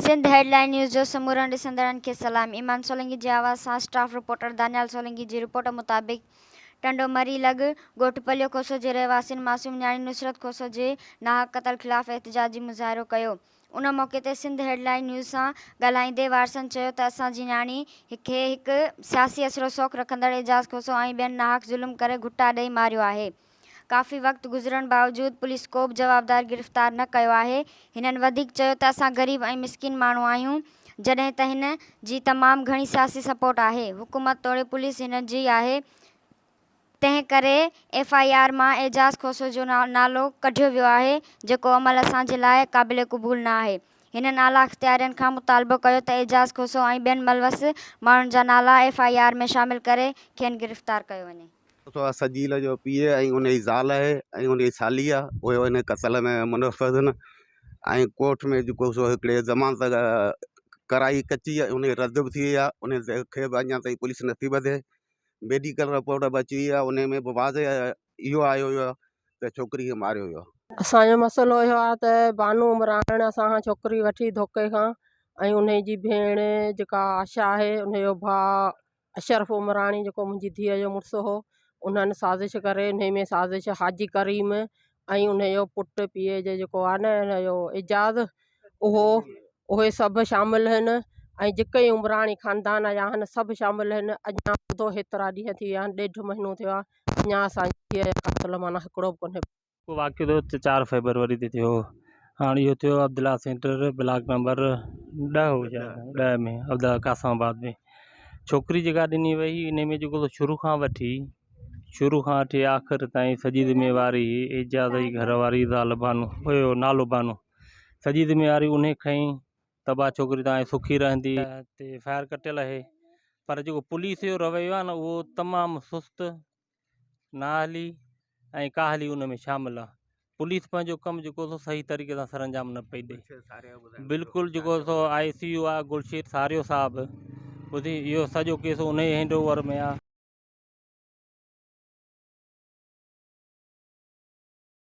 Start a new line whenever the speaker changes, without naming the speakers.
Sindh headline news जो समूरन ॾिसंदड़नि खे सलाम। ईमान सोलंकी जी आवाज़ सां स्टाफ रिपोर्टर दानियाल सोलंकी जी रिपोर्ट मुताबिक़ टंडो मरी लॻ ॻोठ पलियो खोसो जे रहवासियुनि मासूम न्याणी नुसरत खोसो जे नाहक क़तल ख़िलाफ़ एहतजाजी मुज़ाहिरो कयो। उन मौक़े ते सिंध हेडलाइन न्यूज़ सां ॻाल्हाईंदे वारसनि चयो त असांजी न्याणी खे हिकु सियासी असरो शौक़ रखंदड़ एजाज़ खोसो ऐं ॿियनि नाहक ज़ुल्म करे घुटा ॾेई मारियो आहे। काफ़ी वक़्तु गुज़रण बावजूद पुलिस को बि जवाबदार गिरफ़्तार न कयो आहे। हिननि वधीक चयो त असां ग़रीब ऐं मिसकिन माण्हू आहियूं, जॾहिं त हिन जी तमामु घणी सियासी सपोर्ट आहे। हुकूमत तोड़े पुलिस हिन जी आहे, तंहिं करे FIR मां एजाज़ खोसो जो नालो कढियो वियो आहे, जेको अमल असांजे लाइ क़ाबिल क़बूल न आहे। हिननि आला इख़्तियारियुनि खां मुतालबो कयो त एजाज़ खोसो ऐं ॿियनि मलवस माण्हुनि जा नाला FIR में शामिल करे खेनि गिरफ़्तार कयो वञे।
सजील जो पीउ ऐं उन जी ज़ाल आहे ऐं उन जी साली आहे, उहे हिन क़तल में मुनफ़िज़ आहिनि। ऐं कोर्ट में जेको सो हिकिड़े ज़मानत कराई कची आहे, उन रद्द बि थी वई आहे। उन खे बि अञा ताईं पुलिस नथी ॿधे। मेडिकल रिपोर्ट बि अची वई आहे, उन में बि वाज़े इहो आयो हुयो त छोकिरी खे मारियो हुयो।
असांजो मसइलो इहो आहे त बानू उमरान असां खां छोकिरी वठी धोखे खां, ऐं उन जी भेण जेका आशा आहे, उनजो भाउ अशरफ उमरानी जेको मुंहिंजी धीअ जो मुड़ुसु हो, उन्हनि साज़िश करे हिन में साज़िश हाजी करीम ऐं उनजो पुटु पीउ जो जेको आहे न हिनजो एजाज़, उहे सभु शामिलु आहिनि। ऐं जेके ई उमरानी ख़ानदान जा आहिनि सभु शामिलु आहिनि। अञा ॿुधो हेतिरा ॾींहं थी विया आहिनि, 1.5 महीनो थियो आहे, अञा असांजी धीअ जो क़त्ल माना हिकिड़ो बि कोन्हे।
वाक़ियो थियो 4 फरवरी ते थियो। हाणे इहो थियो अब्दुल्ला सेंटर ब्लॉक नंबर 10 हुजे 10 में अब्दुल्ला कासमाबाद में। छोकिरी जेका ॾिनी वई इन में जेको शुरू खां वठी आख़िर ताईं सॼी ज़िम्मेवारी एजाज़ जी घरवारी ज़ाल बानू, हुयो नालो बानू, सॼी ज़िम्मेवारी उन खईं। तबाह छोकिरी तव्हां सुखी रहंदी ते FIR कटियल आहे। पर जेको पुलिस जो रवैयो आहे न, उहो तमामु सुस्तु, नाहली ऐं काहली उन में शामिल आहे। पुलिस पंहिंजो कमु जेको सो सही तरीक़े सां सरंजाम न पई ॾे। बिल्कुलु जेको सो ICU आहे गुलशेद सारियो साहब ॿुधी, इहो सॼो केस उन जे हैंड ओवर में आहे।